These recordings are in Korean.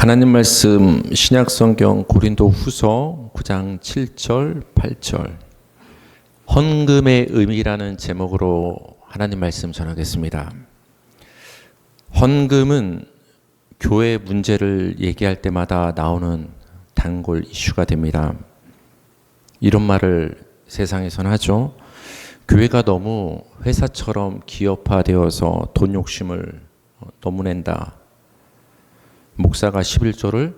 하나님 말씀 신약성경 고린도후서 9장 7절 8절 헌금의 의미라는 제목으로 하나님 말씀 전하겠습니다. 헌금은 교회 문제를 얘기할 때마다 나오는 단골 이슈가 됩니다. 이런 말을 세상에선 하죠. 교회가 너무 회사처럼 기업화되어서 돈 욕심을 너무 낸다. 목사가 11조를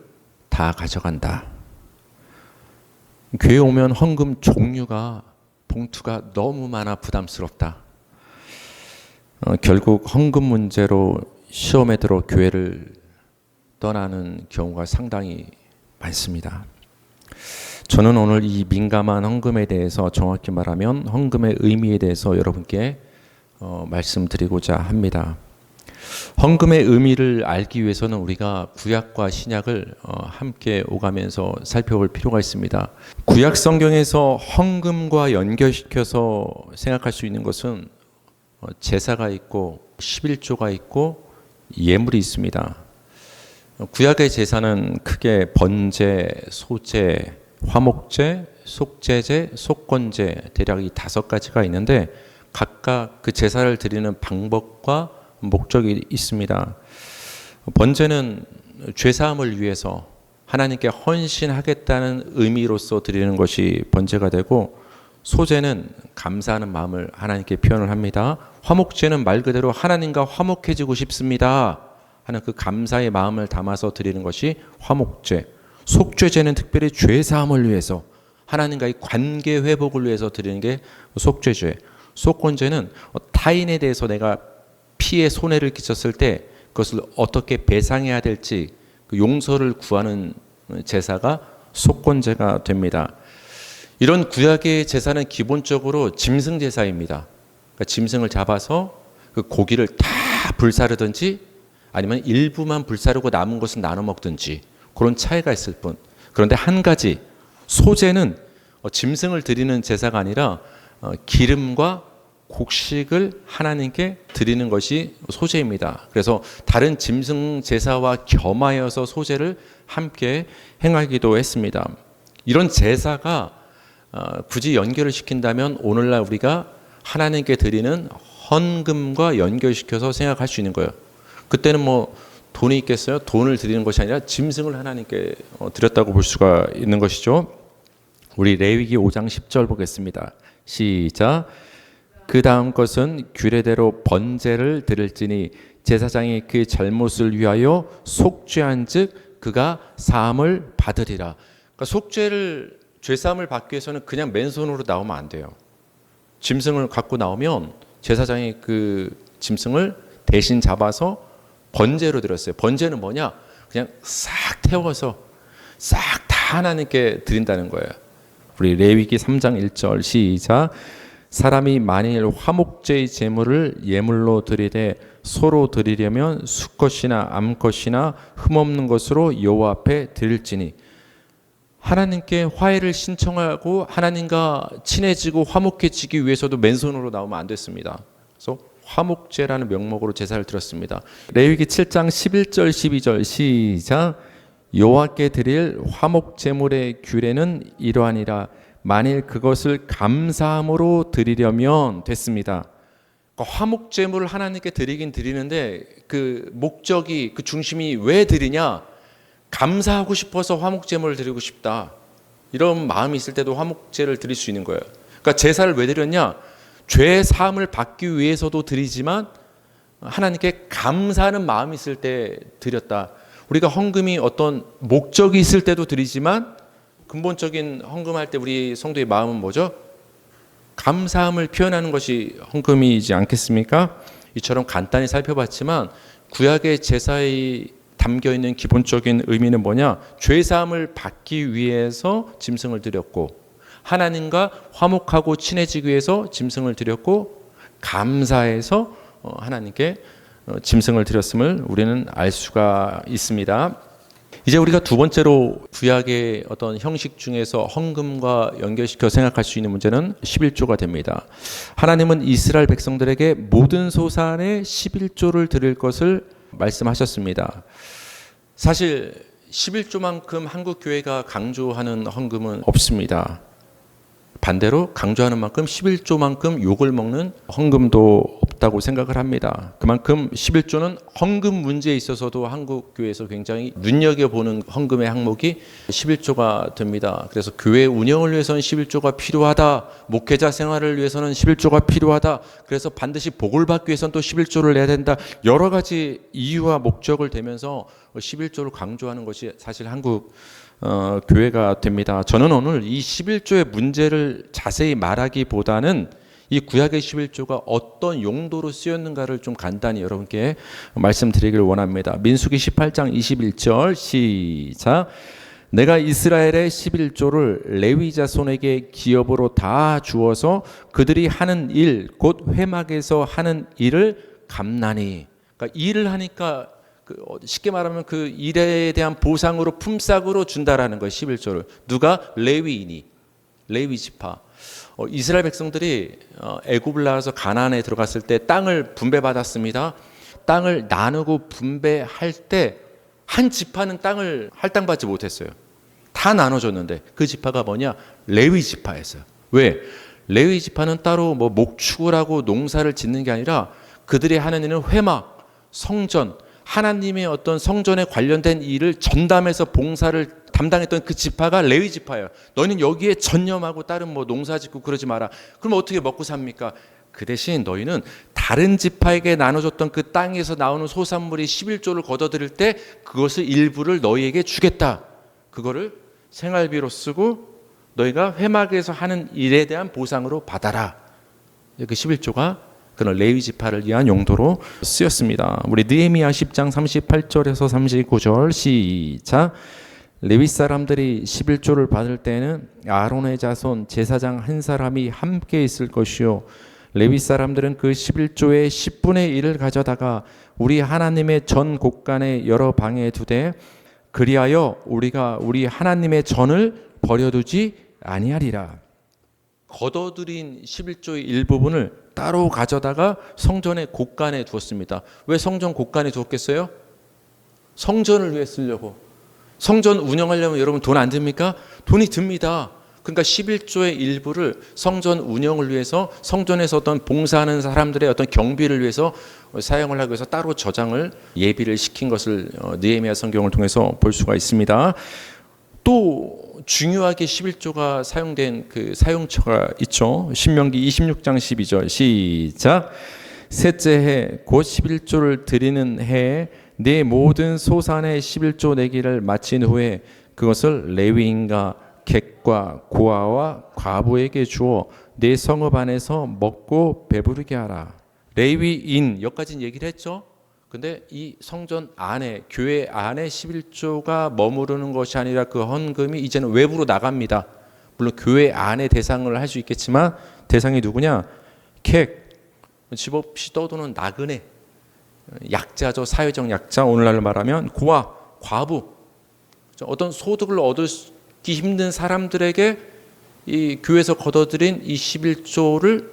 다 가져간다. 교회 오면 헌금 종류가 봉투가 너무 많아 부담스럽다. 결국 헌금 문제로 시험에 들어 교회를 떠나는 경우가 상당히 많습니다. 저는 오늘 이 민감한 헌금에 대해서 정확히 말하면 헌금의 의미에 대해서 여러분께 말씀드리고자 합니다. 헌금의 의미를 알기 위해서는 우리가 구약과 신약을 함께 오가면서 살펴볼 필요가 있습니다. 구약 성경에서 헌금과 연결시켜서 생각할 수 있는 것은 제사가 있고 11조가 있고 예물이 있습니다. 구약의 제사는 크게 번제, 소제, 화목제, 속제제, 속건제 대략 이 5가지가 있는데 각각 그 제사를 드리는 방법과 목적이 있습니다. 번제는 죄사함을 위해서 하나님께 헌신하겠다는 의미로서 드리는 것이 번제가 되고, 소제는 감사하는 마음을 하나님께 표현을 합니다. 화목제는 말 그대로 하나님과 화목해지고 싶습니다 하는 그 감사의 마음을 담아서 드리는 것이 화목제. 속죄제는 특별히 죄사함을 위해서 하나님과의 관계 회복을 위해서 드리는 게 속죄제. 속건제는 타인에 대해서 내가 피해 손해를 끼쳤을 때 그것을 어떻게 배상해야 될지 그 용서를 구하는 제사가 속건제가 됩니다. 이런 구약의 제사는 기본적으로 짐승 제사입니다. 그러니까 짐승을 잡아서 그 고기를 다 불사르든지 아니면 일부만 불사르고 남은 것은 나눠 먹든지 그런 차이가 있을 뿐. 그런데 한 가지, 소제는 짐승을 드리는 제사가 아니라 기름과 곡식을 하나님께 드리는 것이 소제입니다. 그래서 다른 짐승 제사와 겸하여서 소제를 함께 행하기도 했습니다. 이런 제사가 굳이 연결을 시킨다면 오늘날 우리가 하나님께 드리는 헌금과 연결시켜서 생각할 수 있는 거예요. 그때는 뭐 돈이 있겠어요? 돈을 드리는 것이 아니라 짐승을 하나님께 드렸다고 볼 수가 있는 것이죠. 우리 레위기 5장 10절 보겠습니다. 시작. 그 다음 것은 규례대로 번제를 드릴지니 제사장이 그 잘못을 위하여 속죄한즉 그가 사함을 받으리라. 그러니까 속죄를 죄사함을 받기 위해서는 그냥 맨손으로 나오면 안 돼요. 짐승을 갖고 나오면 제사장이 그 짐승을 대신 잡아서 번제로 드렸어요. 번제는 뭐냐? 그냥 싹 태워서 싹 다 하나님께 드린다는 거예요. 우리 레위기 3장 1절 시작. 사람이 만일 화목제의 제물을 예물로 드리되 소로 드리려면 수컷이나 암컷이나 흠없는 것으로 여호와 앞에 드릴지니. 하나님께 화해를 신청하고 하나님과 친해지고 화목해지기 위해서도 맨손으로 나오면 안 됐습니다. 그래서 화목제라는 명목으로 제사를 드렸습니다. 레위기 7장 11절 12절 시작. 여호와께 드릴 화목제물의 규례는 이러하니라. 만일 그것을 감사함으로 드리려면 됐습니다. 그러니까 화목제물을 하나님께 드리긴 드리는데 그 목적이, 그 중심이 왜 드리냐? 감사하고 싶어서 화목제물을 드리고 싶다. 이런 마음이 있을 때도 화목제를 드릴 수 있는 거예요. 그러니까 제사를 왜 드렸냐? 죄 사함을 받기 위해서도 드리지만 하나님께 감사하는 마음이 있을 때 드렸다. 우리가 헌금이 어떤 목적이 있을 때도 드리지만 근본적인 헌금할 때 우리 성도의 마음은 뭐죠? 감사함을 표현하는 것이 헌금이지 않겠습니까? 이처럼 간단히 살펴봤지만 구약의 제사에 담겨있는 기본적인 의미는 뭐냐? 죄사함을 받기 위해서 짐승을 드렸고, 하나님과 화목하고 친해지기 위해서 짐승을 드렸고, 감사해서 하나님께 짐승을 드렸음을 우리는 알 수가 있습니다. 이제 우리가 두 번째로 구약의 어떤 형식 중에서 헌금과 연결시켜 생각할 수 있는 문제는 11조가 됩니다. 하나님은 이스라엘 백성들에게 모든 소산의 11조를 드릴 것을 말씀하셨습니다. 사실 11조만큼 한국 교회가 강조하는 헌금은 없습니다. 반대로 강조하는 만큼 11조만큼 욕을 먹는 헌금도 없다고 생각을 합니다. 그만큼 11조는 헌금 문제에 있어서도 한국 교회에서 굉장히 눈여겨보는 헌금의 항목이 11조가 됩니다. 그래서 교회 운영을 위해서는 11조가 필요하다. 목회자 생활을 위해서는 11조가 필요하다. 그래서 반드시 복을 받기 위해서는 또 11조를 내야 된다. 여러 가지 이유와 목적을 대면서 11조를 강조하는 것이 사실 한국 교회가 됩니다. 저는 오늘 이 11조의 문제를 자세히 말하기보다는 이 구약의 11조가 어떤 용도로 쓰였는가를 좀 간단히 여러분께 말씀드리길 원합니다. 민수기 18장 21절 시작. 내가 이스라엘의 11조를 레위 자손에게 기업으로 다 주어서 그들이 하는 일 곧 회막에서 하는 일을 감나니. 그러니까 일을 하니까 쉽게 말하면 그 일에 대한 보상으로 품삯으로 준다라는 거예요. 11조를. 누가? 레위인이. 레위 지파. 이스라엘 백성들이 애굽을 나와서 가나안에 들어갔을 때 땅을 분배받았습니다. 땅을 나누고 분배할 때 한 지파는 땅을 할당받지 못했어요. 다 나눠줬는데 그 지파가 뭐냐? 레위 지파였어요. 왜? 레위 지파는 따로 뭐 목축을 하고 농사를 짓는 게 아니라 그들이 하는 일은 회막, 성전, 하나님의 어떤 성전에 관련된 일을 전담해서 봉사를 담당했던 그 지파가 레위 지파예요. 너희는 여기에 전념하고 다른 뭐 농사 짓고 그러지 마라. 그럼 어떻게 먹고 삽니까? 그 대신 너희는 다른 지파에게 나눠줬던 그 땅에서 나오는 소산물이 11조를 걷어들일 때 그것을 일부를 너희에게 주겠다. 그거를 생활비로 쓰고 너희가 회막에서 하는 일에 대한 보상으로 받아라. 그 11조가 그런 레위 지파를 위한 용도로 쓰였습니다. 우리 느헤미야 10장 38절에서 39절 시작. 레위 사람들이 11조를 받을 때는 아론의 자손 제사장 한 사람이 함께 있을 것이요 레위 사람들은 그 11조의 10분의 1을 가져다가 우리 하나님의 전 곳간의 여러 방에 두되 그리하여 우리가 우리 하나님의 전을 버려두지 아니하리라. 걷어들인 11조의 일부분을 따로 가져다가 성전의 곳간에 두었습니다. 왜 성전 곳간에 두었겠어요? 성전을 위해 쓰려고. 성전 운영하려면 여러분 돈 안 듭니까? 돈이 듭니다. 그러니까 11조의 일부를 성전 운영을 위해서 성전에서 어떤 봉사하는 사람들의 어떤 경비를 위해서 사용을 하기 위해서 따로 저장을 예비를 시킨 것을 느헤미야 성경을 통해서 볼 수가 있습니다. 또 중요하게 11조가 사용된 그 사용처가 있죠. 신명기 26장 12절 시작. 셋째 해 곧 11조를 드리는 해에 내 모든 소산의 11조 내기를 마친 후에 그것을 레위인과 객과 고아와 과부에게 주어 내 성읍 안에서 먹고 배부르게 하라. 레위인 여기까지는 얘기를 했죠. 근데 이 성전 안에 교회 안에 11조가 머무르는 것이 아니라 그 헌금이 이제는 외부로 나갑니다. 물론 교회 안에 대상을 할 수 있겠지만 대상이 누구냐? 객, 집 없이 떠도는 나그네, 약자죠. 사회적 약자, 오늘날로 말하면 고아, 과부, 어떤 소득을 얻기 힘든 사람들에게 이 교회에서 걷어들인 이 11조를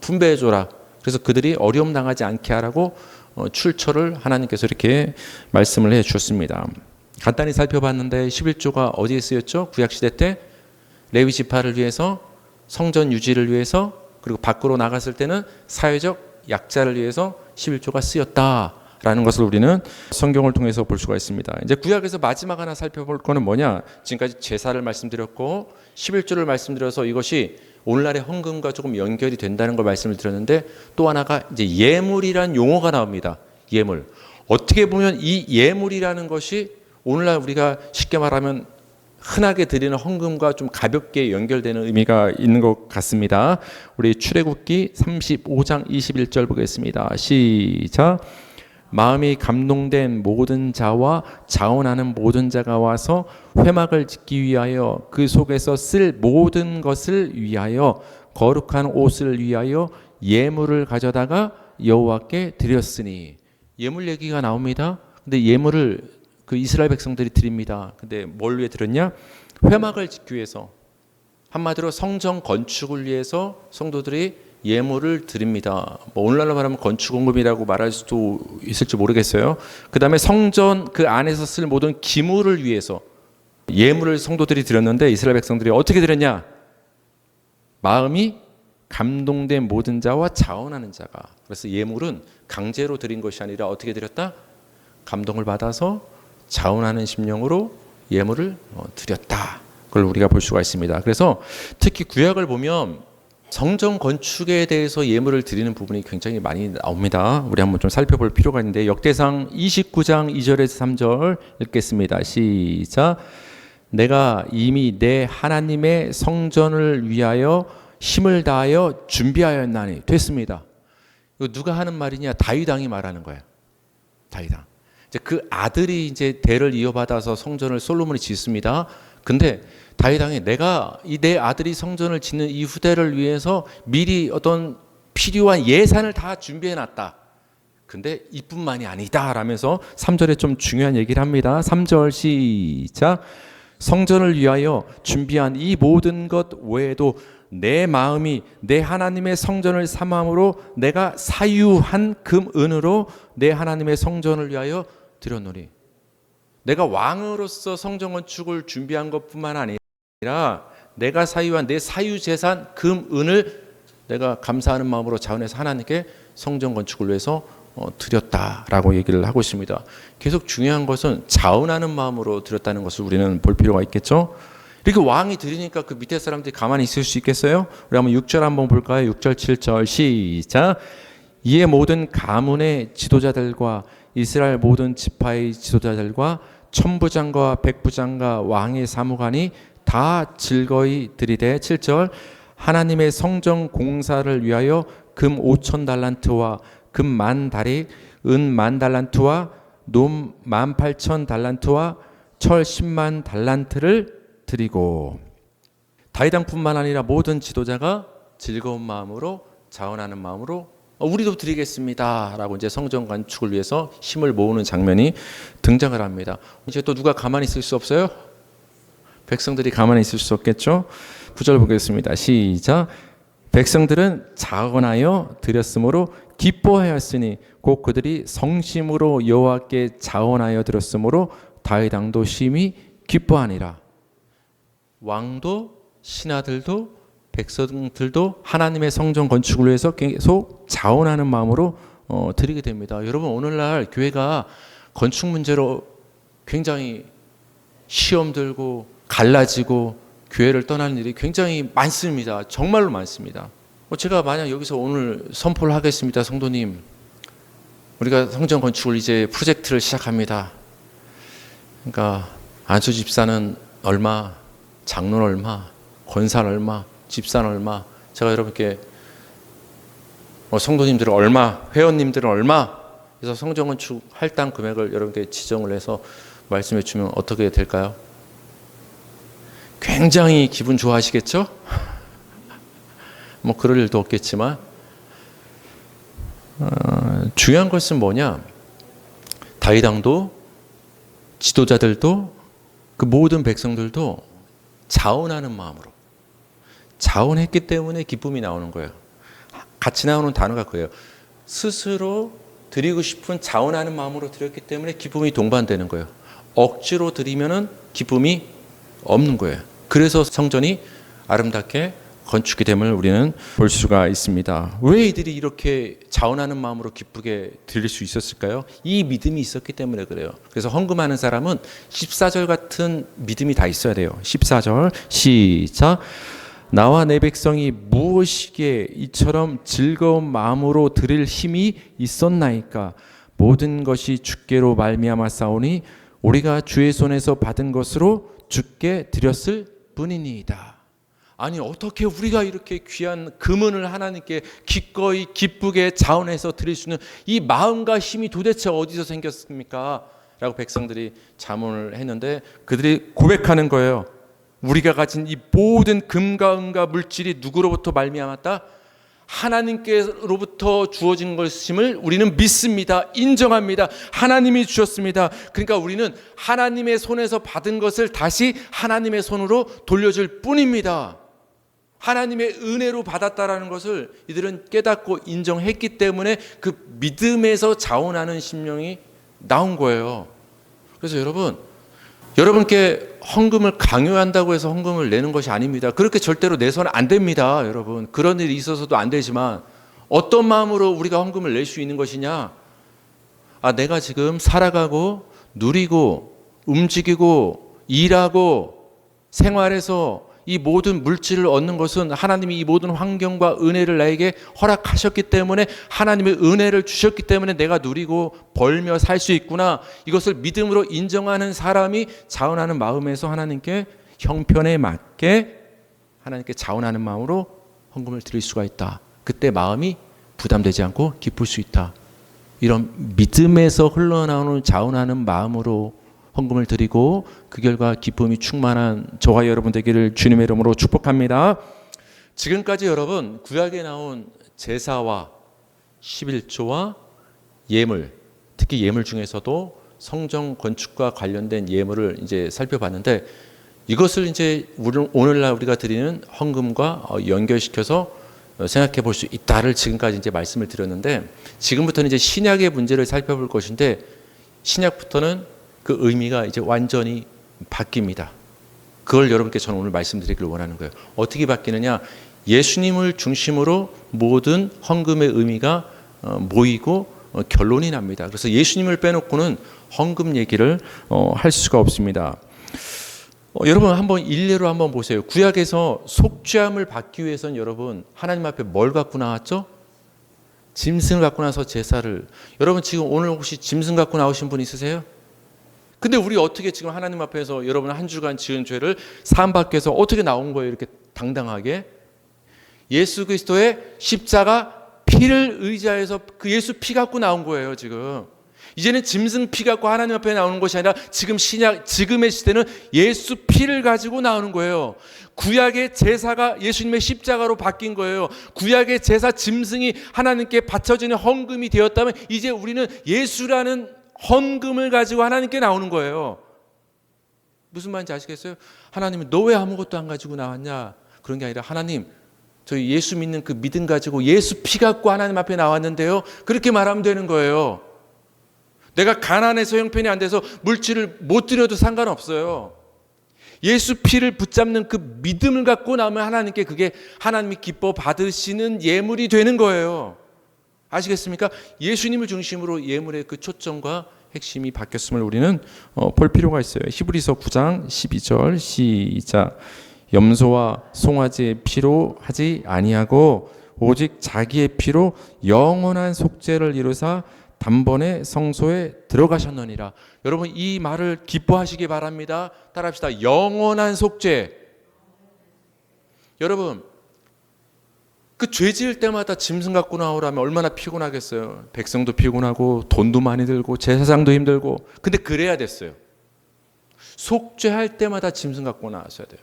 분배해줘라. 그래서 그들이 어려움 당하지 않게 하라고 출처를 하나님께서 이렇게 말씀을 해 주셨습니다. 간단히 살펴봤는데 11조가 어디에 쓰였죠? 구약시대 때 레위 지파를 위해서, 성전 유지를 위해서, 그리고 밖으로 나갔을 때는 사회적 약자를 위해서 11조가 쓰였다라는 것을 우리는 성경을 통해서 볼 수가 있습니다. 이제 구약에서 마지막 하나 살펴볼 거는 뭐냐? 지금까지 제사를 말씀드렸고 11조를 말씀드려서 이것이 오늘날의 헌금과 조금 연결이 된다는 걸 말씀을 드렸는데 또 하나가 이제 예물이란 용어가 나옵니다. 예물. 어떻게 보면 이 예물이라는 것이 오늘날 우리가 쉽게 말하면 흔하게 드리는 헌금과 좀 가볍게 연결되는 의미가 있는 것 같습니다. 우리 출애굽기 35장 21절 보겠습니다. 시작. 마음이 감동된 모든 자와 자원하는 모든 자가 와서 회막을 짓기 위하여 그 속에서 쓸 모든 것을 위하여 거룩한 옷을 위하여 예물을 가져다가 여호와께 드렸으니. 예물 얘기가 나옵니다. 근데 예물을 그 이스라엘 백성들이 드립니다. 근데 뭘 위해 드렸냐? 회막을 짓기 위해서, 한마디로 성전 건축을 위해서 성도들이 예물을 드립니다. 뭐 오늘날로 말하면 건축원금이라고 말할 수도 있을지 모르겠어요. 그 다음에 성전 그 안에서 쓸 모든 기물을 위해서 예물을 성도들이 드렸는데 이스라엘 백성들이 어떻게 드렸냐? 마음이 감동된 모든 자와 자원하는 자가. 그래서 예물은 강제로 드린 것이 아니라 어떻게 드렸다? 감동을 받아서 자원하는 심령으로 예물을 드렸다. 그걸 우리가 볼 수가 있습니다. 그래서 특히 구약을 보면 성전 건축에 대해서 예물을 드리는 부분이 굉장히 많이 나옵니다. 우리 한번 좀 살펴볼 필요가 있는데 역대상 29장 2절에서 3절 읽겠습니다. 시작. 내가 이미 내 하나님의 성전을 위하여 힘을 다하여 준비하였나니. 됐습니다. 이거 누가 하는 말이냐? 다윗 왕이 말하는 거예요. 다윗 왕. 이제 그 아들이 이제 대를 이어받아서 성전을 솔로몬이 짓습니다. 근데 다윗 왕이 내가 이 내 아들이 성전을 짓는 이 후대를 위해서 미리 어떤 필요한 예산을 다 준비해 놨다. 근데 이뿐만이 아니다 라면서 3절에 좀 중요한 얘기를 합니다. 3절 시작. 성전을 위하여 준비한 이 모든 것 외에도 내 마음이 내 하나님의 성전을 삼함으로 내가 사유한 금은으로 내 하나님의 성전을 위하여 드렸노니. 내가 왕으로서 성전 건축을 준비한 것뿐만 아니라 내가 사유한 내 사유 재산 금은을 내가 감사하는 마음으로 자원해서 하나님께 성전 건축을 위해서 드렸다라고 얘기를 하고 있습니다. 계속 중요한 것은 자원하는 마음으로 드렸다는 것을 우리는 볼 필요가 있겠죠. 이렇게 왕이 드리니까 그 밑에 사람들이 가만히 있을 수 있겠어요? 우리 한번 6절 한번 볼까요? 6절 7절 시작. 이에 모든 가문의 지도자들과 이스라엘 모든 지파의 지도자들과 천부장과 백부장과 왕의 사무관이 다 즐거이 드리되. 7절. 하나님의 성전 공사를 위하여 금 5천 달란트와 금 10,000다리, 은 10,000달란트와 놈 18,000달란트와 철 10만 달란트를 드리고. 다윗 왕뿐만 아니라 모든 지도자가 즐거운 마음으로 자원하는 마음으로 우리도 드리겠습니다 라고 이제 성전 건축을 위해서 힘을 모으는 장면이 등장을 합니다. 이제 또 누가 가만히 있을 수 없어요? 백성들이 가만히 있을 수 없겠죠. 9절 보겠습니다. 시작. 백성들은 자원하여 드렸으므로 기뻐하였으니 곧 그들이 성심으로 여호와께 자원하여 드렸으므로 다윗 왕도 심히 기뻐하니라. 왕도 신하들도 백성들도 하나님의 성전 건축을 위해서 계속 자원하는 마음으로 드리게 됩니다. 여러분 오늘날 교회가 건축 문제로 굉장히 시험 들고 갈라지고 교회를 떠나는 일이 굉장히 많습니다. 정말로 많습니다. 제가 만약 여기서 오늘 선포를 하겠습니다. 성도님, 우리가 성전 건축을 이제 프로젝트를 시작합니다. 그러니까 안수 집사는 얼마, 장로는 얼마, 권사는 얼마, 집사는 얼마, 제가 여러분께 성도님들은 얼마, 회원님들은 얼마, 그래서 성전 건축 할당 금액을 여러분께 지정을 해서 말씀해 주면 어떻게 될까요? 굉장히 기분 좋아하시겠죠? 뭐 그럴 일도 없겠지만 중요한 것은 뭐냐? 다윗 왕도 지도자들도 그 모든 백성들도 자원하는 마음으로 자원했기 때문에 기쁨이 나오는 거예요. 같이 나오는 단어가 그래요. 스스로 드리고 싶은 자원하는 마음으로 드렸기 때문에 기쁨이 동반되는 거예요. 억지로 드리면은 기쁨이 없는 거예요. 그래서 성전이 아름답게 건축이 됨을 우리는 볼 수가 있습니다. 왜 이들이 이렇게 자원하는 마음으로 기쁘게 드릴 수 있었을까요? 이 믿음이 있었기 때문에 그래요. 그래서 헌금하는 사람은 14절 같은 믿음이 다 있어야 돼요. 14절 시작. 나와 내 백성이 무엇이기에 이처럼 즐거운 마음으로 드릴 힘이 있었나이까. 모든 것이 주께로 말미암아 싸우니 우리가 주의 손에서 받은 것으로 주께 드렸을 뿐이니이다. 아니 어떻게 우리가 이렇게 귀한 금은을 하나님께 기꺼이 기쁘게 자원해서 드릴 수 있는 이 마음과 힘이 도대체 어디서 생겼습니까? 라고 백성들이 자문을 했는데 그들이 고백하는 거예요. 우리가 가진 이 모든 금과 은과 물질이 누구로부터 말미암았다? 하나님께로부터 주어진 것임을 우리는 믿습니다. 인정합니다. 하나님이 주셨습니다. 그러니까 우리는 하나님의 손에서 받은 것을 다시 하나님의 손으로 돌려줄 뿐입니다. 하나님의 은혜로 받았다라는 것을 이들은 깨닫고 인정했기 때문에 그 믿음에서 자원하는 심령이 나온 거예요. 그래서 여러분께 헌금을 강요한다고 해서 헌금을 내는 것이 아닙니다. 그렇게 절대로 내서는 안 됩니다. 여러분, 그런 일이 있어서도 안 되지만 어떤 마음으로 우리가 헌금을 낼 수 있는 것이냐? 내가 지금 살아가고 누리고 움직이고 일하고 생활해서 이 모든 물질을 얻는 것은 하나님이 이 모든 환경과 은혜를 나에게 허락하셨기 때문에, 하나님의 은혜를 주셨기 때문에 내가 누리고 벌며 살 수 있구나. 이것을 믿음으로 인정하는 사람이 자원하는 마음에서 하나님께 형편에 맞게 하나님께 자원하는 마음으로 헌금을 드릴 수가 있다. 그때 마음이 부담되지 않고 기쁠 수 있다. 이런 믿음에서 흘러나오는 자원하는 마음으로 헌금을 드리고 그 결과 기쁨이 충만한 저와 여러분 되기를 주님의 이름으로 축복합니다. 지금까지 여러분, 구약에 나온 제사와 11조와 예물, 특히 예물 중에서도 성전 건축과 관련된 예물을 이제 살펴봤는데, 이것을 이제 오늘날 우리가 드리는 헌금과 연결시켜서 생각해 볼 수 있다를 지금까지 이제 말씀을 드렸는데, 지금부터는 이제 신약의 문제를 살펴볼 것인데, 신약부터는 그 의미가 이제 완전히 바뀝니다. 그걸 여러분께 저는 오늘 말씀드리기를 원하는 거예요. 어떻게 바뀌느냐? 예수님을 중심으로 모든 헌금의 의미가 모이고 결론이 납니다. 그래서 예수님을 빼놓고는 헌금 얘기를 할 수가 없습니다. 여러분 한번 일례로 한번 보세요. 구약에서 속죄함을 받기 위해서는 여러분 하나님 앞에 뭘 갖고 나왔죠? 짐승을 갖고 나서 제사를. 여러분 지금 오늘 혹시 짐승 갖고 나오신 분 있으세요? 근데 우리 어떻게 지금 하나님 앞에서 여러분 한 주간 지은 죄를 사함받기 위해서 어떻게 나온 거예요? 이렇게 당당하게. 예수 그리스도의 십자가 피를 의지해서 그 예수 피 갖고 나온 거예요. 지금 이제는 짐승 피 갖고 하나님 앞에 나오는 것이 아니라 지금의 시대는 예수 피를 가지고 나오는 거예요. 구약의 제사가 예수님의 십자가로 바뀐 거예요. 구약의 제사 짐승이 하나님께 바쳐지는 헌금이 되었다면, 이제 우리는 예수라는 헌금을 가지고 하나님께 나오는 거예요. 무슨 말인지 아시겠어요? 하나님은 너 왜 아무것도 안 가지고 나왔냐? 그런 게 아니라, 하나님 저희 예수 믿는 그 믿음 가지고 예수 피 갖고 하나님 앞에 나왔는데요. 그렇게 말하면 되는 거예요. 내가 가난해서 형편이 안 돼서 물질을 못 드려도 상관없어요. 예수 피를 붙잡는 그 믿음을 갖고 나오면 하나님께 그게 하나님이 기뻐 받으시는 예물이 되는 거예요. 아시겠습니까? 예수님을 중심으로 예물의 그 초점과 핵심이 바뀌었음을 우리는 볼 필요가 있어요. 히브리서 9장 12절 시작. 염소와 송아지의 피로 하지 아니하고 오직 자기의 피로 영원한 속죄를 이루사 단번에 성소에 들어가셨느니라. 여러분 이 말을 기뻐하시기 바랍니다. 따라합시다. 영원한 속죄. 여러분 그 죄 지을 때마다 짐승 갖고 나오라면 얼마나 피곤하겠어요. 백성도 피곤하고 돈도 많이 들고 제사장도 힘들고. 근데 그래야 됐어요. 속죄할 때마다 짐승 갖고 나왔어야 돼요.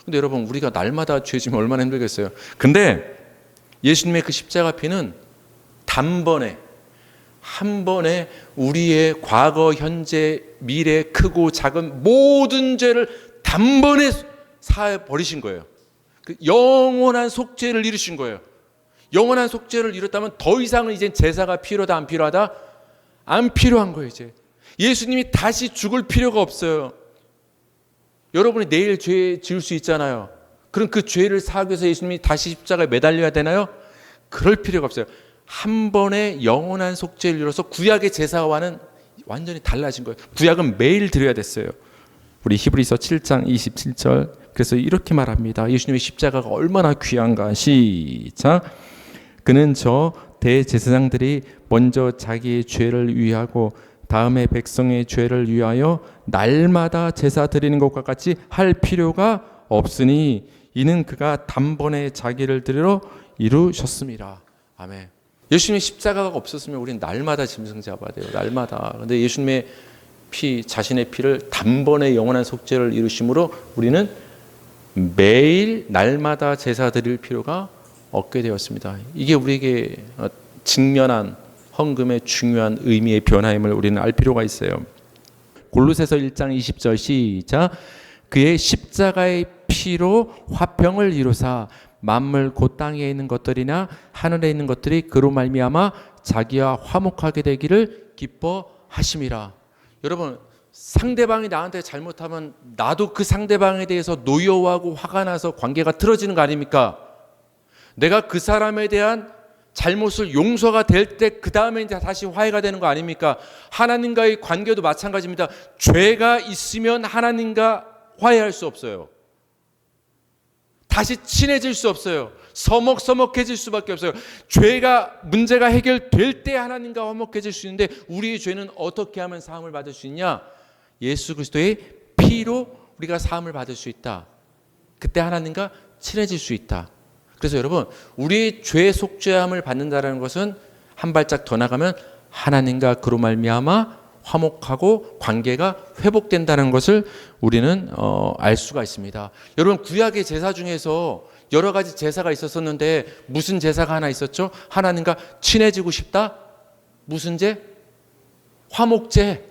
근데 여러분 우리가 날마다 죄 지면 얼마나 힘들겠어요. 근데 예수님의 그 십자가 피는 단번에 한 번에 우리의 과거, 현재, 미래, 크고 작은 모든 죄를 단번에 사해 버리신 거예요. 그 영원한 속죄를 이루신 거예요. 영원한 속죄를 이뤘다면 더 이상은 이제 제사가 필요하다 안 필요하다? 안 필요한 거예요. 이제 예수님이 다시 죽을 필요가 없어요. 여러분이 내일 죄 지을 수 있잖아요. 그럼 그 죄를 사하기 위해서 예수님이 다시 십자가에 매달려야 되나요? 그럴 필요가 없어요. 한 번에 영원한 속죄를 이뤄서 구약의 제사와는 완전히 달라진 거예요. 구약은 매일 드려야 됐어요. 우리 히브리서 7장 27절 그래서 이렇게 말합니다. 예수님의 십자가가 얼마나 귀한가. 시작. 그는 저 대제사장들이 먼저 자기의 죄를 위하고 다음에 백성의 죄를 위하여 날마다 제사 드리는 것과 같이 할 필요가 없으니 이는 그가 단번에 자기를 드리러 이루셨습니다. 아멘. 예수님의 십자가가 없었으면 우리는 날마다 짐승 잡아야 돼요. 날마다. 그런데 예수님의 피, 자신의 피를 단번에 영원한 속죄를 이루심으로 우리는 매일 날마다 제사 드릴 필요가 없게 되었습니다. 이게 우리에게 직면한 헌금의 중요한 의미의 변화임을 우리는 알 필요가 있어요. 골로새서 1장 20절 시작. 그의 십자가의 피로 화평을 이루사 만물 곧 땅에 있는 것들이나 하늘에 있는 것들이 그로 말미암아 자기와 화목하게 되기를 기뻐하심이라. 여러분, 상대방이 나한테 잘못하면 나도 그 상대방에 대해서 노여워하고 화가 나서 관계가 틀어지는 거 아닙니까? 내가 그 사람에 대한 잘못을 용서가 될 때 그 다음에 이제 다시 화해가 되는 거 아닙니까? 하나님과의 관계도 마찬가지입니다. 죄가 있으면 하나님과 화해할 수 없어요. 다시 친해질 수 없어요. 서먹서먹해질 수밖에 없어요. 죄가 문제가 해결될 때 하나님과 화목해질 수 있는데 우리의 죄는 어떻게 하면 사함을 받을 수 있냐? 예수 그리스도의 피로 우리가 사함을 받을 수 있다. 그때 하나님과 친해질 수 있다. 그래서 여러분, 우리의 죄 속죄함을 받는다는 것은 한 발짝 더 나가면 하나님과 그로 말미암아 화목하고 관계가 회복된다는 것을 우리는 알 수가 있습니다. 여러분, 구약의 제사 중에서 여러 가지 제사가 있었었는데 무슨 제사가 하나 있었죠? 하나님과 친해지고 싶다? 무슨 제? 화목제.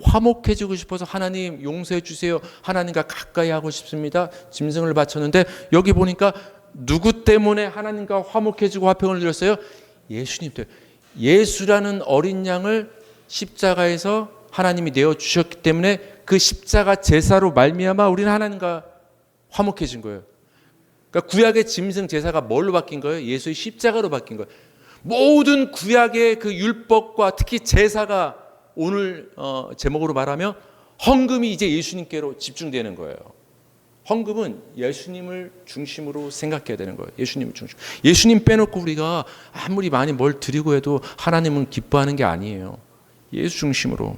화목해지고 싶어서 하나님 용서해 주세요. 하나님과 가까이 하고 싶습니다. 짐승을 바쳤는데 여기 보니까 누구 때문에 하나님과 화목해지고 화평을 드렸어요? 예수님 때문에. 예수라는 어린 양을 십자가에서 하나님이 내어주셨기 때문에 그 십자가 제사로 말미암아 우리는 하나님과 화목해진 거예요. 그러니까 구약의 짐승 제사가 뭘로 바뀐 거예요? 예수의 십자가로 바뀐 거예요. 모든 구약의 그 율법과 특히 제사가 오늘 제목으로 말하면 헌금이 이제 예수님께로 집중되는 거예요. 헌금은 예수님을 중심으로 생각해야 되는 거예요. 예수님을 중심. 예수님 빼놓고 우리가 아무리 많이 뭘 드리고 해도 하나님은 기뻐하는 게 아니에요. 예수 중심으로.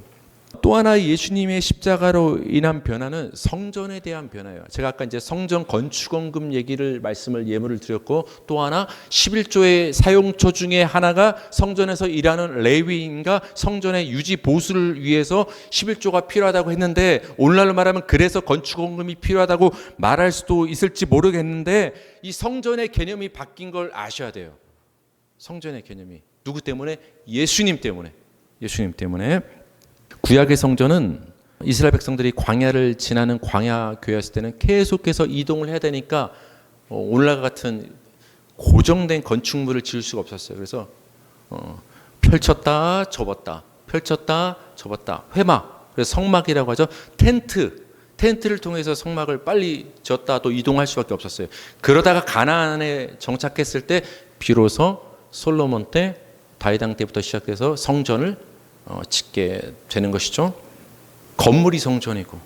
또 하나 예수님의 십자가로 인한 변화는 성전에 대한 변화예요. 제가 아까 이제 성전 건축원금 얘기를 말씀을 예물을 드렸고, 또 하나 11조의 사용처 중에 하나가 성전에서 일하는 레위인과 성전의 유지 보수를 위해서 11조가 필요하다고 했는데, 오늘날로 말하면 그래서 건축원금이 필요하다고 말할 수도 있을지 모르겠는데, 이 성전의 개념이 바뀐 걸 아셔야 돼요. 성전의 개념이 누구 때문에? 예수님 때문에. 예수님 때문에. 구약의 성전은 이스라엘 백성들이 광야를 지나는 광야 교회였을 때는 계속해서 이동을 해야 되니까 오늘날 같은 고정된 건축물을 지을 수가 없었어요. 그래서 펼쳤다 접었다, 펼쳤다 접었다, 회막, 그래서 성막이라고 하죠. 텐트를 통해서 성막을 빨리 지었다 또 이동할 수밖에 없었어요. 그러다가 가나안에 정착했을 때 비로소 솔로몬 때, 다윗 왕 때부터 시작해서 성전을 짓게 되는 것이죠. 건물이 성전이고,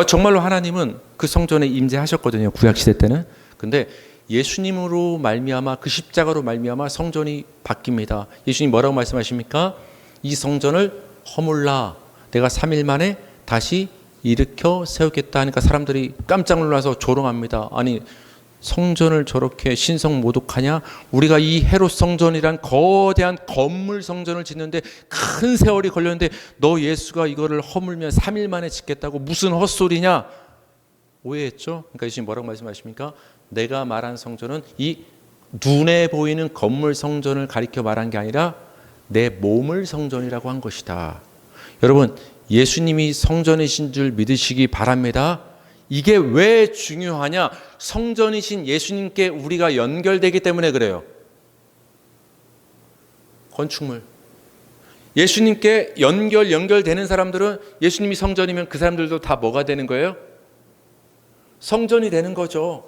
정말로 하나님은 그 성전에 임재하셨거든요. 구약 시대 때는. 근데 예수님으로 말미암아, 그 십자가로 말미암아 성전이 바뀝니다. 예수님 뭐라고 말씀하십니까? 이 성전을 허물라, 내가 3일 만에 다시 일으켜 세우겠다 하니까 사람들이 깜짝 놀라서 조롱합니다. 아니, 성전을 저렇게 신성모독하냐? 우리가 이 헤롯 성전이란 거대한 건물 성전을 짓는데 큰 세월이 걸렸는데 너 예수가 이거를 허물면 3일 만에 짓겠다고 무슨 헛소리냐? 오해했죠? 그러니까 예수님 뭐라고 말씀하십니까? 내가 말한 성전은 이 눈에 보이는 건물 성전을 가리켜 말한 게 아니라 내 몸을 성전이라고 한 것이다. 여러분, 예수님이 성전이신 줄 믿으시기 바랍니다. 이게 왜 중요하냐? 성전이신 예수님께 우리가 연결되기 때문에 그래요. 건축물. 예수님께 연결되는 사람들은 예수님이 성전이면 그 사람들도 다 뭐가 되는 거예요? 성전이 되는 거죠.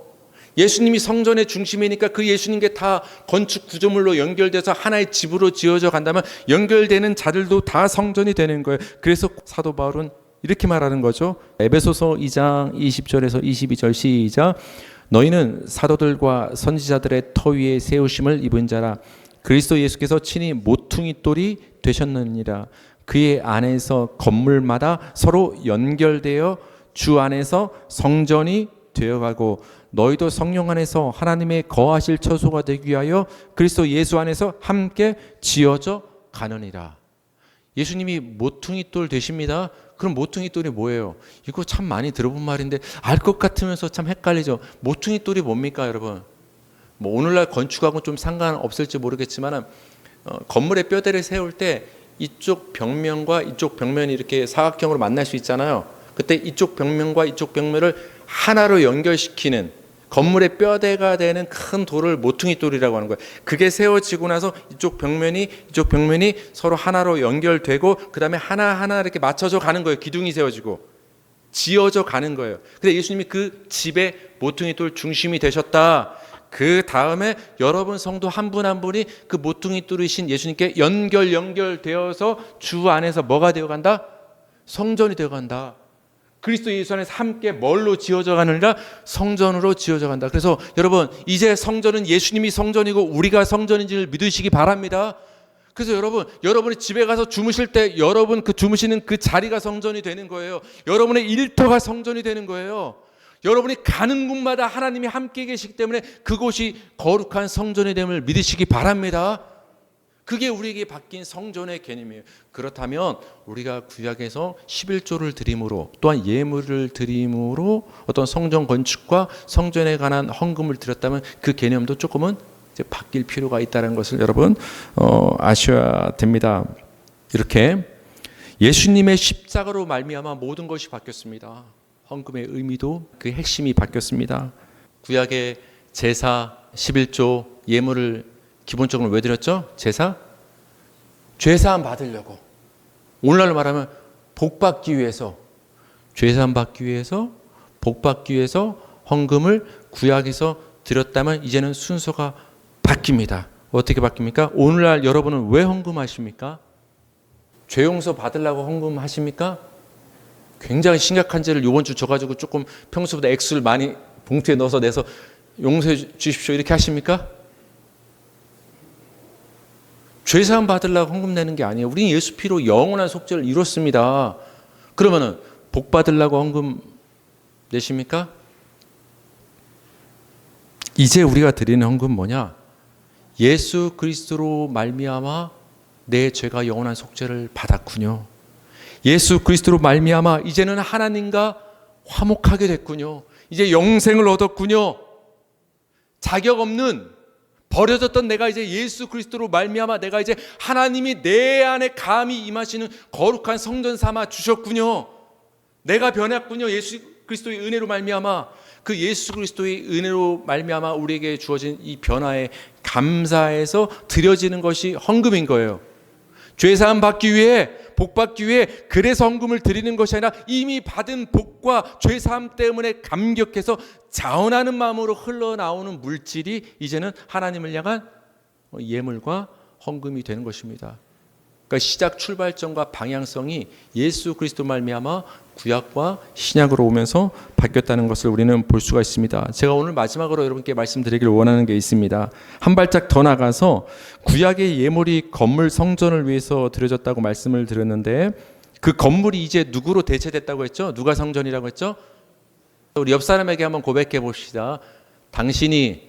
예수님이 성전의 중심이니까 그 예수님께 다 건축 구조물로 연결돼서 하나의 집으로 지어져 간다면 연결되는 자들도 다 성전이 되는 거예요. 그래서 사도 바울은 이렇게 말하는 거죠. 에베소서 2장 20절에서 22절 시작. 너희는 사도들과 선지자들의 터 위에 세우심을 입은 자라. 그리스도 예수께서 친히 모퉁이 돌이 되셨느니라. 그의 안에서 건물마다 서로 연결되어 주 안에서 성전이 되어가고 너희도 성령 안에서 하나님의 거하실 처소가 되기 위하여 그리스도 예수 안에서 함께 지어져 가느니라. 예수님이 모퉁이 돌 되십니다. 그럼 모퉁이 돌이 뭐예요? 이거 참 많이 들어본 말인데 알 것 같으면서 참 헷갈리죠. 모퉁이 돌이 뭡니까, 여러분? 뭐 오늘날 건축하고 좀 상관없을지 모르겠지만 건물의 뼈대를 세울 때 이쪽 벽면과 이쪽 벽면이 이렇게 사각형으로 만날 수 있잖아요. 그때 이쪽 벽면과 이쪽 벽면을 하나로 연결시키는 건물의 뼈대가 되는 큰 돌을 모퉁이 돌이라고 하는 거예요. 그게 세워지고 나서 이쪽 벽면이 서로 하나로 연결되고 그 다음에 하나하나 이렇게 맞춰져 가는 거예요. 기둥이 세워지고 지어져 가는 거예요. 근데 예수님이 그 집의 모퉁이 돌 중심이 되셨다. 그 다음에 여러분 성도 한 분 한 분이 그 모퉁이 돌이신 예수님께 연결되어서 주 안에서 뭐가 되어간다? 성전이 되어간다. 그리스도 예수 안에서 함께 뭘로 지어져 가느니라? 성전으로 지어져 간다. 그래서 여러분 이제 성전은 예수님이 성전이고 우리가 성전인지를 믿으시기 바랍니다. 그래서 여러분이 집에 가서 주무실 때 여러분 그 주무시는 그 자리가 성전이 되는 거예요. 여러분의 일터가 성전이 되는 거예요. 여러분이 가는 곳마다 하나님이 함께 계시기 때문에 그곳이 거룩한 성전이 됨을 믿으시기 바랍니다. 그게 우리에게 바뀐 성전의 개념이에요. 그렇다면 우리가 구약에서 11조를 드림으로 또한 예물을 드림으로 어떤 성전 건축과 성전에 관한 헌금을 드렸다면 그 개념도 조금은 이제 바뀔 필요가 있다는 것을 여러분 아셔야 됩니다. 이렇게 예수님의 십자가로 말미암아 모든 것이 바뀌었습니다. 헌금의 의미도 그 핵심이 바뀌었습니다. 구약의 제사 11조 예물을 기본적으로 왜 드렸죠? 제사? 죄사함 받으려고. 오늘날로 말하면 복 받기 위해서, 죄사함 받기 위해서, 복 받기 위해서 헌금을 구약에서 드렸다면 이제는 순서가 바뀝니다. 어떻게 바뀝니까? 오늘날 여러분은 왜 헌금하십니까? 죄 용서 받으려고 헌금하십니까? 굉장히 심각한 죄를 이번 주 져가지고 조금 평소보다 액수를 많이 봉투에 넣어서 내서 용서해 주십시오 이렇게 하십니까? 죄사함 받으려고 헌금 내는 게 아니에요. 우리는 예수 피로 영원한 속죄를 이뤘습니다. 그러면은 복 받으려고 헌금 내십니까? 이제 우리가 드리는 헌금 뭐냐? 예수 그리스도로 말미암아 내 죄가 영원한 속죄를 받았군요. 예수 그리스도로 말미암아 이제는 하나님과 화목하게 됐군요. 이제 영생을 얻었군요. 자격 없는 버려졌던 내가 이제 예수 그리스도로 말미암아 내가 이제 하나님이 내 안에 감히 임하시는 거룩한 성전 삼아 주셨군요. 내가 변했군요. 예수 그리스도의 은혜로 말미암아 그 예수 그리스도의 은혜로 말미암아 우리에게 주어진 이 변화에 감사해서 드려지는 것이 헌금인 거예요. 죄사함 받기 위해 복 받기 위해 그래서 헌금을 드리는 것이 아니라 이미 받은 복과 죄사함 때문에 감격해서 자원하는 마음으로 흘러나오는 물질이 이제는 하나님을 향한 예물과 헌금이 되는 것입니다. 그러니까 시작 출발점과 방향성이 예수 그리스도 말미암아 구약과 신약으로 오면서 바뀌었다는 것을 우리는 볼 수가 있습니다. 제가 오늘 마지막으로 여러분께 말씀드리길 원하는 게 있습니다. 한 발짝 더 나가서 구약의 예물이 건물 성전을 위해서 드려졌다고 말씀을 드렸는데 그 건물이 이제 누구로 대체됐다고 했죠? 누가 성전이라고 했죠? 우리 옆 사람에게 한번 고백해 봅시다. 당신이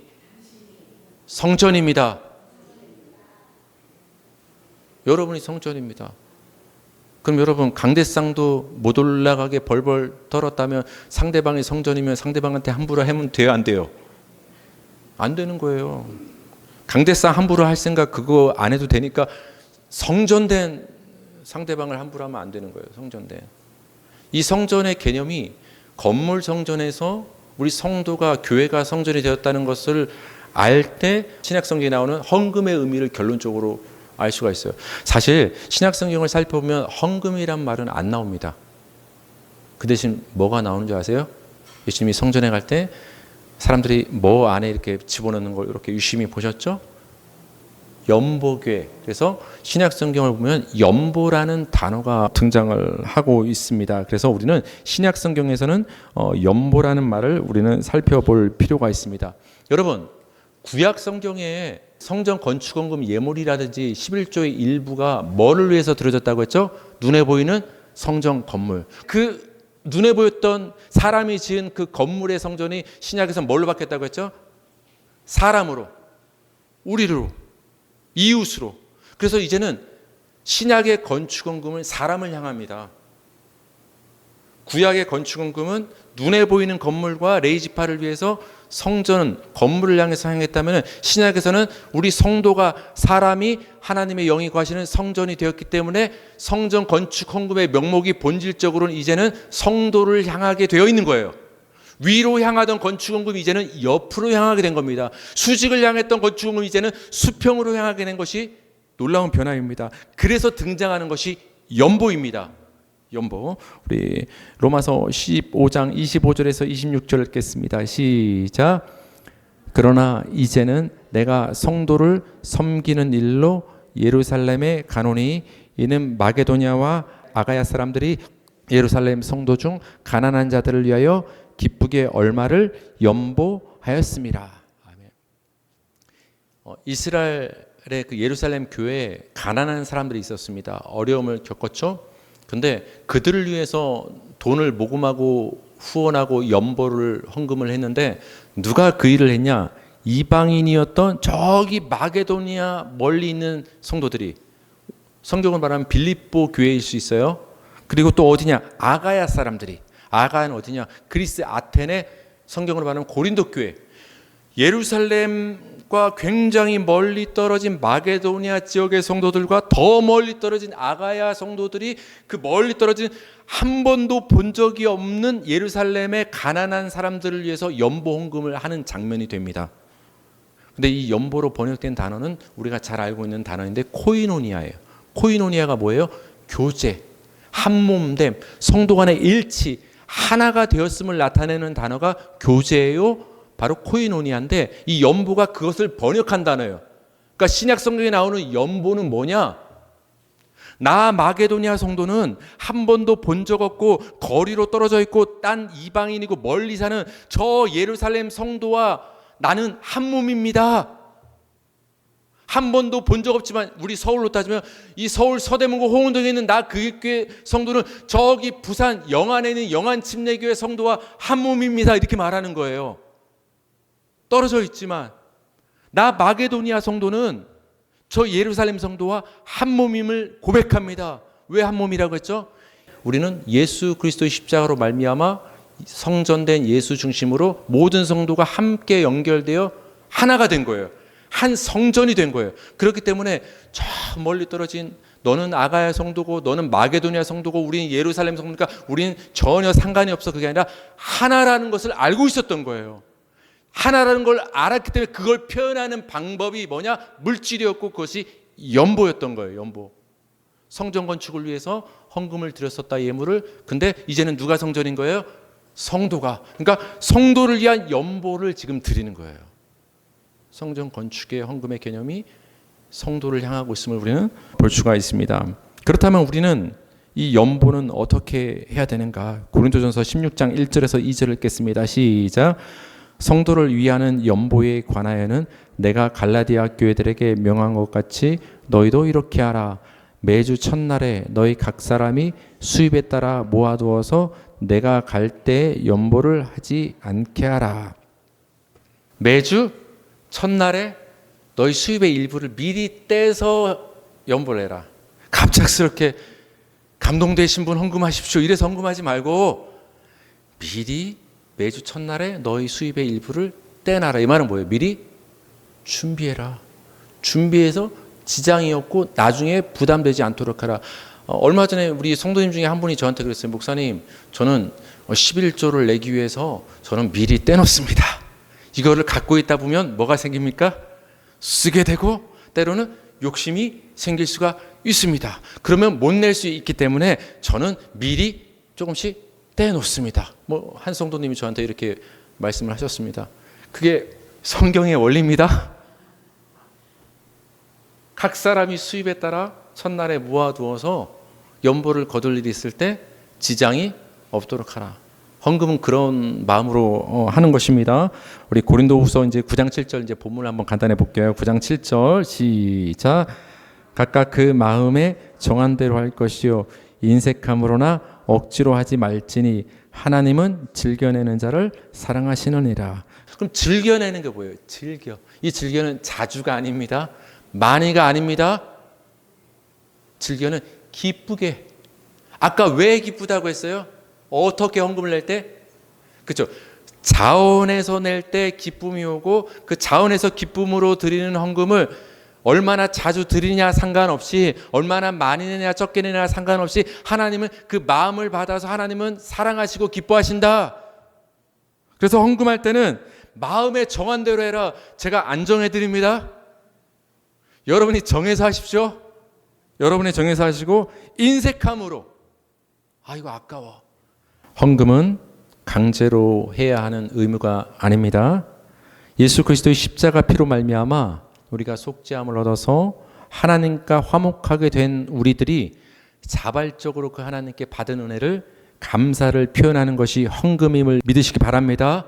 성전입니다. 여러분이 성전입니다. 그럼 여러분 강대상도 못 올라가게 벌벌 떨었다면 상대방이 성전이면 상대방한테 함부로 하면 돼요? 안 돼요? 안 되는 거예요. 강대상 함부로 할 생각 그거 안 해도 되니까 성전된 상대방을 함부로 하면 안 되는 거예요. 성전된. 이 성전의 개념이 건물 성전에서 우리 성도가 교회가 성전이 되었다는 것을 알 때 신약 성경에 나오는 헌금의 의미를 결론적으로 알 수가 있어요. 사실 신약 성경을 살펴보면 헌금이란 말은 안 나옵니다. 그 대신 뭐가 나오는 줄 아세요? 예수님이 성전에 갈 때 사람들이 뭐 안에 이렇게 집어넣는 걸 이렇게 유심히 보셨죠? 연보궤. 그래서 신약 성경을 보면 연보라는 단어가 등장을 하고 있습니다. 그래서 우리는 신약 성경에서는 연보라는 말을 우리는 살펴볼 필요가 있습니다. 여러분, 구약 성경에 성전 건축헌금 예물이라든지 11조의 일부가 뭐를 위해서 드려졌다고 했죠? 눈에 보이는 성전 건물. 그 눈에 보였던 사람이 지은 그 건물의 성전이 신약에서 뭘로 바뀌었다고 했죠? 사람으로, 우리로, 이웃으로. 그래서 이제는 신약의 건축헌금은 사람을 향합니다. 구약의 건축헌금은 눈에 보이는 건물과 레이지파를 위해서 성전은 건물을 향해서 향했다면 신약에서는 우리 성도가 사람이 하나님의 영이 거하시는 성전이 되었기 때문에 성전 건축 헌금의 명목이 본질적으로는 이제는 성도를 향하게 되어 있는 거예요. 위로 향하던 건축원금이 이제는 옆으로 향하게 된 겁니다. 수직을 향했던 건축원금이 이제는 수평으로 향하게 된 것이 놀라운 변화입니다. 그래서 등장하는 것이 연보입니다. 연보. 우리 로마서 15장 25절에서 26절 읽겠습니다. 시작. 그러나 이제는 내가 성도를 섬기는 일로 예루살렘에 가노니 이는 마게도냐와 아가야 사람들이 예루살렘 성도 중 가난한 자들을 위하여 기쁘게 얼마를 연보하였습니다. 아멘. 이스라엘의 그 예루살렘 교회에 가난한 사람들이 있었습니다. 어려움을 겪었죠. 근데 그들을 위해서 돈을 모금하고 후원하고 연보를 헌금을 했는데 누가 그 일을 했냐? 이방인이었던 저기 마게도니아 멀리 있는 성도들이, 성경을 말하면 빌립보 교회일 수 있어요. 그리고 또 어디냐? 아가야 사람들이. 아가야는 어디냐? 그리스 아테네, 성경으로 말하면 고린도 교회. 예루살렘과 굉장히 멀리 떨어진 마게도니아 지역의 성도들과 더 멀리 떨어진 아가야 성도들이 그 멀리 떨어진 한 번도 본 적이 없는 예루살렘의 가난한 사람들을 위해서 연보 헌금을 하는 장면이 됩니다. 근데 이 연보로 번역된 단어는 우리가 잘 알고 있는 단어인데 코이노니아예요. 코이노니아가 뭐예요? 교제, 한몸됨, 성도 간의 일치, 하나가 되었음을 나타내는 단어가 교제예요. 바로 코이노니아인데 이 연보가 그것을 번역한 단어예요. 그러니까 신약 성경에 나오는 연보는 뭐냐? 나 마게도니아 성도는 한 번도 본 적 없고 거리로 떨어져 있고 딴 이방인이고 멀리 사는 저 예루살렘 성도와 나는 한 몸입니다. 한 번도 본 적 없지만 우리 서울로 따지면 이 서울 서대문구 홍은동에 있는 나 그 교회 성도는 저기 부산 영안에 있는 영안침례교회 성도와 한 몸입니다. 이렇게 말하는 거예요. 떨어져 있지만 나 마게도니아 성도는 저 예루살렘 성도와 한 몸임을 고백합니다. 왜 한 몸이라고 했죠? 우리는 예수 그리스도의 십자가로 말미암아 성전된 예수 중심으로 모든 성도가 함께 연결되어 하나가 된 거예요. 한 성전이 된 거예요. 그렇기 때문에 저 멀리 떨어진 너는 아가야 성도고 너는 마게도니아 성도고 우리는 예루살렘 성도니까 우리는 전혀 상관이 없어. 그게 아니라 하나라는 것을 알고 있었던 거예요. 하나라는 걸 알았기 때문에 그걸 표현하는 방법이 뭐냐? 물질이었고 그것이 연보였던 거예요. 연보. 성전 건축을 위해서 헌금을 드렸었다, 예물을. 근데 이제는 누가 성전인 거예요? 성도가. 그러니까 성도를 위한 연보를 지금 드리는 거예요. 성전 건축의 헌금의 개념이 성도를 향하고 있음을 우리는 볼 수가 있습니다. 그렇다면 우리는 이 연보는 어떻게 해야 되는가? 고린도전서 16장 1절에서 2절을 읽겠습니다. 시작. 성도를 위하는 연보에 관하여는 내가 갈라디아 교회들에게 명한 것 같이 너희도 이렇게 하라. 매주 첫날에 너희 각 사람이 수입에 따라 모아두어서 내가 갈 때 연보를 하지 않게 하라. 매주 첫날에 너희 수입의 일부를 미리 떼서 연보를 해라. 갑작스럽게 감동되신 분 헌금하십시오. 이래서 헌금하지 말고 미리 매주 첫날에 너희 수입의 일부를 떼놔라. 이 말은 뭐예요? 미리 준비해라. 준비해서 지장이 없고 나중에 부담되지 않도록 하라. 얼마 전에 우리 성도님 중에 한 분이 저한테 그랬어요. 목사님, 저는 11조를 내기 위해서 저는 미리 떼놓습니다. 이거를 갖고 있다 보면 뭐가 생깁니까? 쓰게 되고 때로는 욕심이 생길 수가 있습니다. 그러면 못 낼 수 있기 때문에 저는 미리 조금씩 떼놓습니다. 한 성도님이 저한테 이렇게 말씀을 하셨습니다. 그게 성경의 원리입니다. 각 사람이 수입에 따라 첫날에 모아두어서 연보를 거둘 일이 있을 때 지장이 없도록 하라. 헌금은 그런 마음으로 하는 것입니다. 우리 고린도후서 이제 9장 7절 이제 본문을 한번 간단히 볼게요. 9장 7절 시작. 각각 그 마음에 정한 대로 할 것이요 인색함으로나 억지로 하지 말지니 하나님은 즐겨내는 자를 사랑하시느니라. 그럼 즐겨내는 게 뭐예요? 즐겨. 이 즐겨는 자주가 아닙니다. 많이가 아닙니다. 즐겨는 기쁘게. 아까 왜 기쁘다고 했어요? 어떻게 헌금을 낼 때? 그렇죠. 자원에서 낼 때 기쁨이 오고 그 자원에서 기쁨으로 드리는 헌금을 얼마나 자주 드리냐 상관없이 얼마나 많이 내냐 적게 내냐 상관없이 하나님은 그 마음을 받아서 하나님은 사랑하시고 기뻐하신다. 그래서 헌금할 때는 마음에 정한 대로 해라. 제가 안 정해드립니다. 여러분이 정해서 하십시오. 여러분이 정해서 하시고 인색함으로 이거 아까워. 헌금은 강제로 해야 하는 의무가 아닙니다. 예수 그리스도의 십자가 피로 말미암아 우리가 속죄함을 얻어서 하나님과 화목하게 된 우리들이 자발적으로 그 하나님께 받은 은혜를 감사를 표현하는 것이 헌금임을 믿으시기 바랍니다.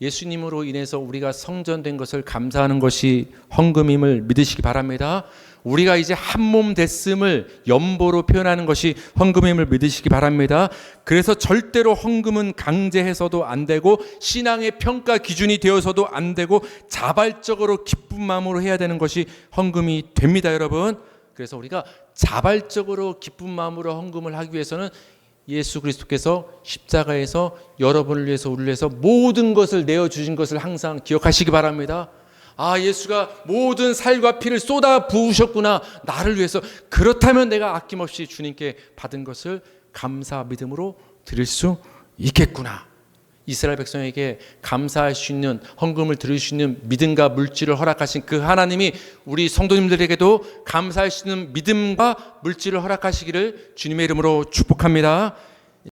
예수님으로 인해서 우리가 성전된 것을 감사하는 것이 헌금임을 믿으시기 바랍니다. 우리가 이제 한 몸 됐음을 연보로 표현하는 것이 헌금임을 믿으시기 바랍니다. 그래서 절대로 헌금은 강제해서도 안 되고 신앙의 평가 기준이 되어서도 안 되고 자발적으로 기쁜 마음으로 해야 되는 것이 헌금이 됩니다, 여러분. 그래서 우리가 자발적으로 기쁜 마음으로 헌금을 하기 위해서는 예수 그리스도께서 십자가에서 여러분을 위해서 우리를 위해서 모든 것을 내어주신 것을 항상 기억하시기 바랍니다. 예수가 모든 살과 피를 쏟아 부으셨구나, 나를 위해서. 그렇다면 내가 아낌없이 주님께 받은 것을 감사 믿음으로 드릴 수 있겠구나. 이스라엘 백성에게 감사할 수 있는, 헌금을 드릴 수 있는 믿음과 물질을 허락하신 그 하나님이 우리 성도님들에게도 감사할 수 있는 믿음과 물질을 허락하시기를 주님의 이름으로 축복합니다.